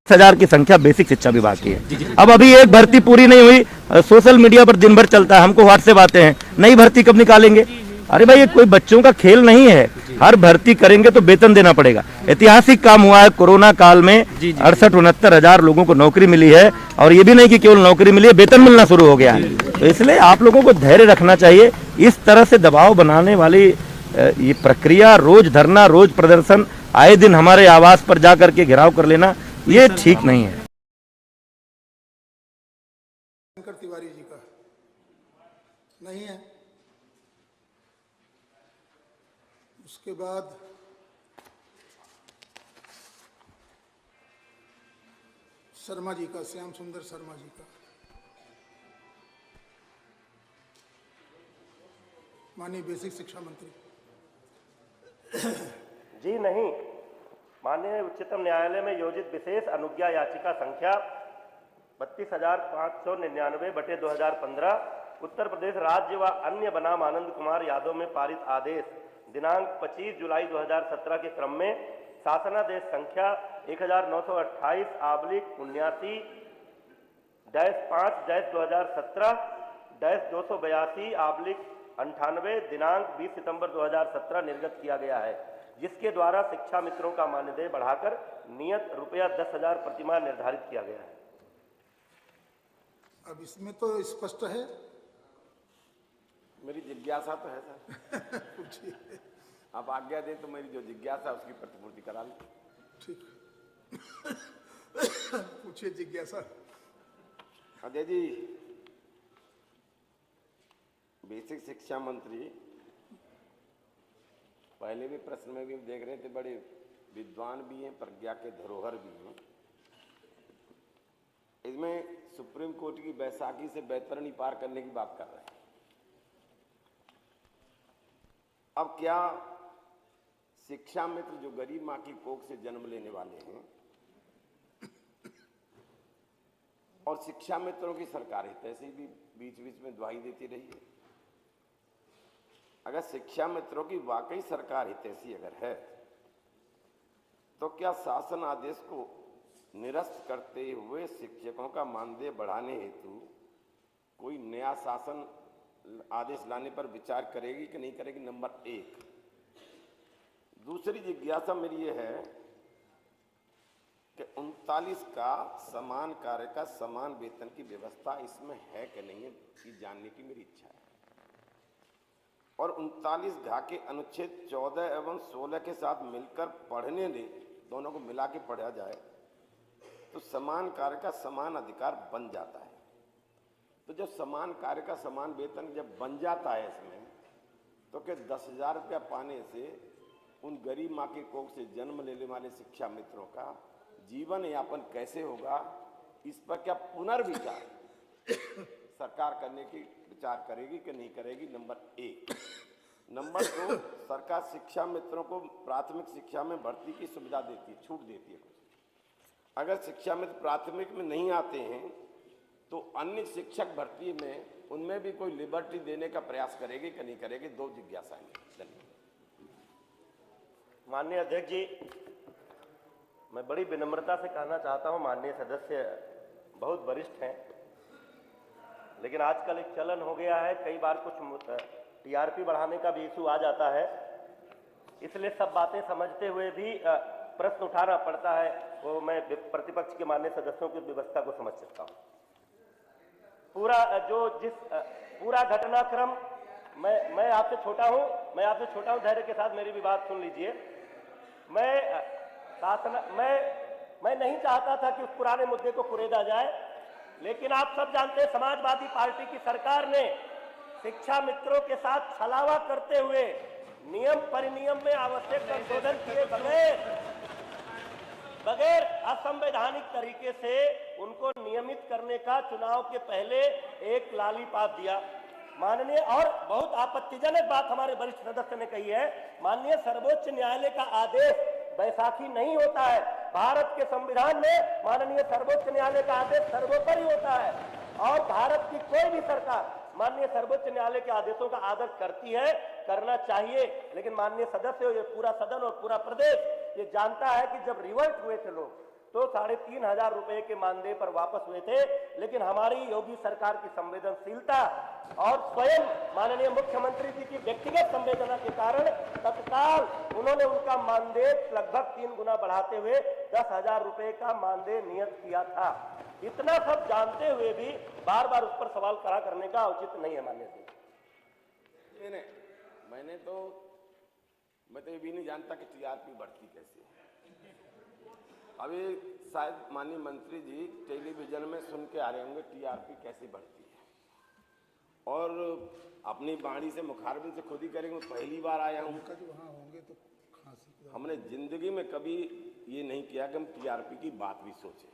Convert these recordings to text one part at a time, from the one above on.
1000 की संख्या बेसिक शिक्षा विभाग की है। अब अभी एक भर्ती पूरी नहीं हुई, सोशल मीडिया पर दिन भर चलता है, हमको व्हाट्सएप आते हैं नई भर्ती कब निकालेंगे। अरे भाई ये कोई बच्चों का खेल नहीं है, हर भर्ती करेंगे तो वेतन देना पड़ेगा। ऐतिहासिक काम हुआ है, कोरोना काल में 68-69 हजार लोगों को नौकरी मिली है, और ये भी नहीं कि केवल नौकरी मिली है, वेतन मिलना शुरू हो गया है। तो इसलिए आप लोगों को धैर्य रखना चाहिए। इस तरह से दबाव बनाने वाली ये प्रक्रिया, रोज धरना, रोज प्रदर्शन, आए दिन हमारे आवास पर जाकर के घेराव कर लेना, ये ठीक नहीं है। शंकर तिवारी जी का नहीं है। उसके बाद शर्मा जी का, श्याम सुंदर शर्मा जी का। माननीय बेसिक शिक्षा मंत्री जी नहीं, माननीय उच्चतम न्यायालय में योजित विशेष अनुज्ञा याचिका संख्या 32,599/2015 उत्तर प्रदेश राज्य व अन्य बनाम आनंद कुमार यादव में पारित आदेश दिनांक 25 जुलाई 2017 के क्रम में शासनादेश संख्या 1928/79-5-2017-282/98 दिनांक 20 सितंबर 2017 निर्गत किया गया है, जिसके द्वारा शिक्षा मित्रों का मानदेय बढ़ाकर नियत रुपया 10,000 प्रतिमाह निर्धारित किया गया है। अब इसमें तो स्पष्ट है। मेरी जिज्ञासा तो है सर। पूछिए। आप आज्ञा दें तो मेरी जो जिज्ञासा उसकी प्रतिपूर्ति करा लें। ठीक। पूछिए जिज्ञासा। अजय जी, बेसिक शिक्षा मंत्री पहले भी प्रश्न में भी देख रहे थे, बड़े विद्वान भी हैं, प्रज्ञा के धरोहर भी हैं। इसमें सुप्रीम कोर्ट की बैसाखी से बैतरणी पार करने की बात कर रहे हैं। अब क्या शिक्षा मित्र जो गरीब मां की कोख से जन्म लेने वाले हैं और शिक्षा मित्रों की सरकार हितैषी भी बीच बीच में दुहाई देती रही है, अगर शिक्षा मित्रों की वाकई सरकार हितैषी अगर है तो क्या शासन आदेश को निरस्त करते हुए शिक्षकों का मानदेय बढ़ाने हेतु कोई नया शासन आदेश लाने पर विचार करेगी कि नहीं करेगी? नंबर 1। दूसरी जिज्ञासा मेरी ये है कि 39 का समान कार्य का समान वेतन की व्यवस्था इसमें है कि नहीं है, ये जानने की मेरी इच्छा है। और 39 घा के अनुच्छेद 14 एवं 16 के साथ मिलकर पढ़ने दे, दोनों को मिला के पढ़ा जाए तो समान कार्य का समान अधिकार बन जाता है। तो जब समान कार्य का समान वेतन जब बन जाता है इसमें, तो क्या 10,000 रुपया पाने से उन गरीब माँ की कोख से जन्म लेने वाले शिक्षा मित्रों का जीवन यापन कैसे होगा, इस पर क्या पुनर्विचार सरकार करने की विचार करेगी कि नहीं करेगी? नंबर 1। नंबर 2, सरकार शिक्षा मित्रों को प्राथमिक शिक्षा में भर्ती की सुविधा देती है, छूट देती है। अगर शिक्षा मित्र प्राथमिक में नहीं आते हैं तो अन्य शिक्षक भर्ती में उनमें भी कोई लिबर्टी देने का प्रयास करेगी कि नहीं करेगी? 2 जिज्ञासाएं। धन्यवाद। माननीय अध्यक्ष जी, मैं बड़ी विनम्रता से कहना चाहता हूं, माननीय सदस्य बहुत वरिष्ठ हैं, लेकिन आजकल एक चलन हो गया है, कई बार कुछ टीआरपी बढ़ाने का भी इशू आ जाता है, इसलिए सब बातें समझते हुए भी प्रश्न उठाना पड़ता है। वो मैं प्रतिपक्ष के माननीय सदस्यों की व्यवस्था को समझ सकता हूं। पूरा घटनाक्रम मैं आपसे छोटा हूं, धैर्य के साथ मेरी भी बात सुन लीजिए। मैं नहीं चाहता था कि उस पुराने मुद्दे को कुरेदा जाए, लेकिन आप सब जानते हैं समाजवादी पार्टी की सरकार ने शिक्षा मित्रों के साथ छलावा करते हुए नियम परिनियम में आवश्यक संशोधन किए बगैर असंवैधानिक तरीके से उनको नियमित करने का चुनाव के पहले एक लालीपाप दिया। माननीय, और बहुत आपत्तिजनक बात हमारे वरिष्ठ सदस्य ने कही है, माननीय सर्वोच्च न्यायालय का आदेश बैसाखी नहीं होता है। भारत के संविधान में माननीय सर्वोच्च न्यायालय का आदेश सर्वोपरि होता है, और भारत की कोई भी सरकार माननीय सर्वोच्च न्यायालय के आदेशों का आदर करती है, करना चाहिए। लेकिन माननीय सदस्य, ये पूरा सदन और पूरा प्रदेश ये जानता है कि जब रिवोल्ट हुए थे लोग, तो तो 3,500 रुपए के मानदेय पर वापस हुए थे। लेकिन हमारी योगी सरकार की संवेदनशीलता और स्वयं माननीय मुख्यमंत्री जी की व्यक्तिगत संवेदना के कारण तत्काल उन्होंने उनका मानदेय लगभग 3 गुना बढ़ाते हुए 10,000 रुपए का मानदेय नियत किया था। इतना सब जानते हुए भी बार बार उस पर सवाल खड़ा करने का औचित्य नहीं है माननीय जी। मैं तो ये भी नहीं जानता कि टीआरपी बढ़ती कैसे है। अभी शायद माननीय मंत्री जी टेलीविजन में सुन के आ रहे होंगे टीआरपी कैसे बढ़ती है, और अपनी बाणी से मुखारबिन से खुद ही करेंगे। पहली बार आया हूँ, उनका जो वहाँ होंगे तो खांसी हमने जिंदगी में कभी ये नहीं किया कि हम टीआरपी की बात भी सोचें।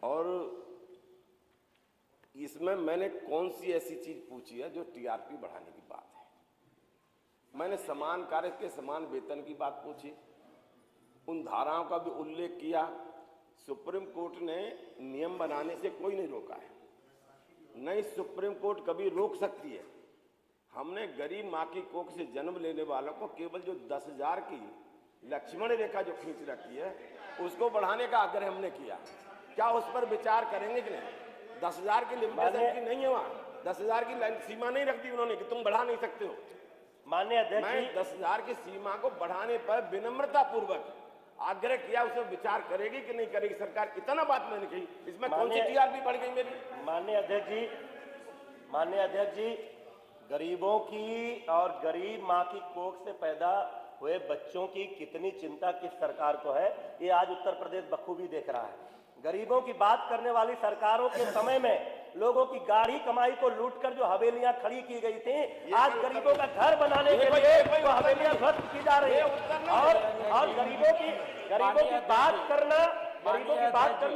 और इसमें मैंने कौन सी ऐसी चीज पूछी है जो टीआरपी बढ़ाने की बात है? मैंने समान कार्य के समान वेतन की बात पूछी, उन धाराओं का भी उल्लेख किया। सुप्रीम कोर्ट ने नियम बनाने से कोई नहीं रोका है, नहीं सुप्रीम कोर्ट कभी रोक सकती है। हमने गरीब माँ की कोख से जन्म लेने वालों को केवल जो 10,000 की लक्ष्मण रेखा जो खींच रखी है उसको बढ़ाने का आग्रह हमने किया। क्या उस पर विचार करेंगे कि नहीं? 10,000 की लिमिटेशन की नहीं है, वहाँ 10,000 की सीमा नहीं रख दी उन्होंने कि तुम बढ़ा नहीं सकते हो। माननीय अध्यक्ष मैं 10,000 की सीमा को बढ़ाने पर विनम्रता पूर्वक आग्रह किया, उसे विचार करेगी कि नहीं करेगी सरकार? इतना बात मैंने कही, इसमें कौन सी टीआरपी बढ़ गई मेरी? माननीय अध्यक्ष जी, गरीबों की और गरीब माँ की कोख से पैदा हुए बच्चों की कितनी चिंता किस सरकार को है, ये आज उत्तर प्रदेश बखूबी देख रहा है। गरीबों की बात करने वाली सरकारों के समय में लोगों की गाढ़ी कमाई को लूटकर जो हवेलियां खड़ी की गई थी, आज गरीबों का घर बनाने के लिए तो हवेलियां ध्वस्त की जा रही है। और गरीबों की बात करना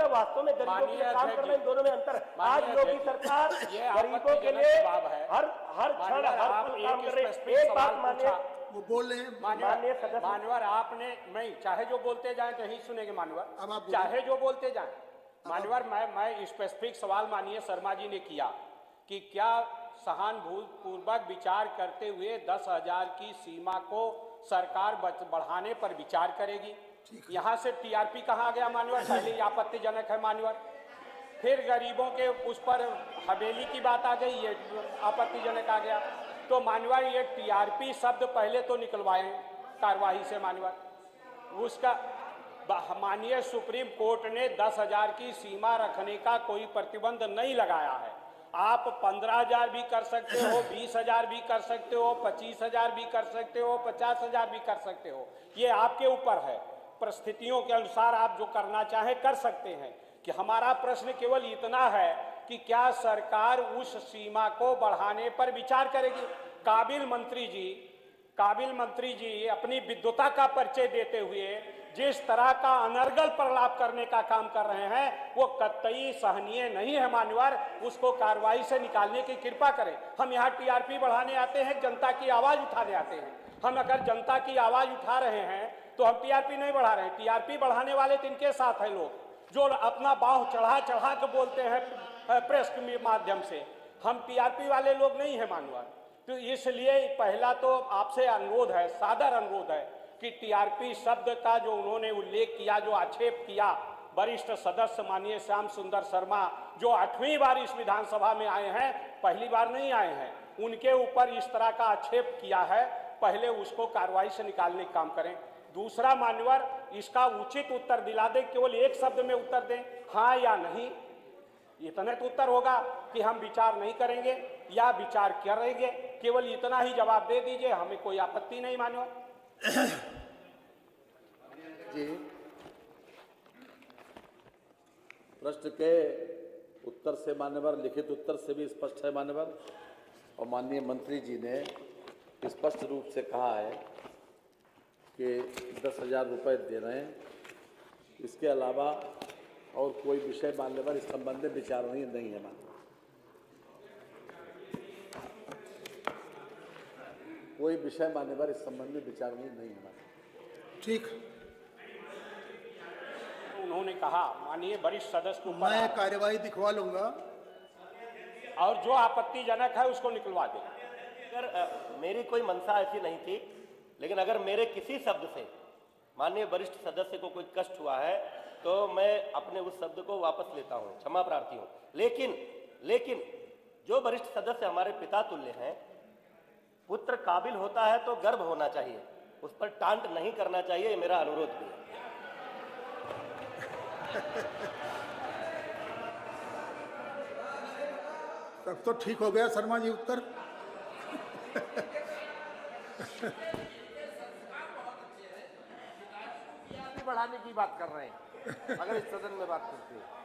वास्तव में गरीबों के लिए काम करना, इन दोनों में अंतर है। आज योगी सरकार गरीबों के लिए हर क्षण हर पल काम कर रही है। एक बात मानिए, वो बोल रहे हैं। माननीय सदस्य मानवर आपने नहीं, चाहे जो बोलते जाए तो ही सुनेंगे मानवर, अब आप चाहे जो बोलते जाए मानवर। मैं स्पेसिफिक सवाल माननीय शर्मा जी ने किया कि क्या सहानुभूतिपूर्वक विचार करते हुए 10,000 की सीमा को सरकार बढ़ाने पर विचार करेगी? यहाँ से टीआरपी कहाँ आ गया मानवर? पहले ही आपत्तिजनक है मानवर, फिर गरीबों के उस पर हवेली की बात आ गई, ये आपत्तिजनक आ गया। तो मानवर ये टीआरपी शब्द पहले तो निकलवाएं कार्यवाही से मानवर। उसका माननीय सुप्रीम कोर्ट ने 10,000 की सीमा रखने का कोई प्रतिबंध नहीं लगाया है। आप 15,000 भी कर सकते हो, 20,000 भी कर सकते हो, 25,000 भी कर सकते हो, 50,000 भी कर सकते हो, ये आपके ऊपर है। परिस्थितियों के अनुसार आप जो करना चाहें कर सकते हैं। कि हमारा प्रश्न केवल इतना है कि क्या सरकार उस सीमा को बढ़ाने पर विचार करेगी? काबिल मंत्री जी अपनी विद्वता का परिचय देते हुए जिस तरह का अनर्गल प्रलाप करने का काम कर रहे हैं वो कतई सहनीय नहीं है मान्यवर। उसको कार्रवाई से निकालने की कृपा करें। हम यहाँ टीआरपी बढ़ाने आते हैं, जनता की आवाज उठाने आते हैं। हम अगर जनता की आवाज उठा रहे हैं तो हम टीआरपी नहीं बढ़ा रहे हैं। टीआरपी बढ़ाने वाले तो इनके साथ है लोग जो अपना बाहु चढ़ा के बोलते हैं प्रेस के माध्यम से। हम टीआरपी वाले लोग नहीं है मानवर। तो इसलिए पहला तो आपसे अनुरोध है, सादर अनुरोध है कि टीआरपी शब्द का जो उन्होंने उल्लेख किया, जो आक्षेप किया, वरिष्ठ सदस्य माननीय श्याम सुंदर शर्मा जो 8वीं बार इस विधानसभा में आए हैं, पहली बार नहीं आए हैं, उनके ऊपर इस तरह का आक्षेप किया है, पहले उसको कार्रवाई से निकालने का काम करें। दूसरा मान्यवर, इसका उचित उत्तर दिला दें, केवल एक शब्द में उत्तर दें, हाँ या नहीं। इतने तो उत्तर होगा कि हम विचार नहीं करेंगे या विचार करेंगे, केवल इतना ही जवाब दे दीजिए, हमें कोई आपत्ति नहीं मान्यवर। जी, प्रश्न के उत्तर से मान्यवर, लिखित उत्तर से भी स्पष्ट है मान्यवर। और माननीय मंत्री जी ने स्पष्ट रूप से कहा है कि 10,000 रुपये दे रहे हैं। इसके अलावा और कोई विषय मान्यवर इस संबंध में विचारणीय नहीं है मान्यवर। कोई विषय मान्यवर इस संबंध में विचारणीय नहीं है मान्यवर। ठीक, उन्होंने कहा माननीय वरिष्ठ सदस्य को मैं कार्यवाही दिखवा लूंगा और जो आपत्तिजनक है उसको निकलवा दें। अगर मेरी कोई मंशा ऐसी नहीं थी, लेकिन अगर मेरे किसी शब्द से माननीय वरिष्ठ सदस्य को कोई कष्ट हुआ है तो मैं अपने उस शब्द को वापस लेता हूं, क्षमा प्रार्थी हूं। लेकिन जो वरिष्ठ सदस्य हमारे पिता तुल्य हैं, पुत्र काबिल होता है तो गर्व होना चाहिए, उस पर टांट नहीं करना चाहिए, ये मेरा अनुरोध भी है। तब तो ठीक हो गया शर्मा जी उत्तर। बढ़ाने की बात कर रहे हैं, अगर इस सदन में बात करते हैं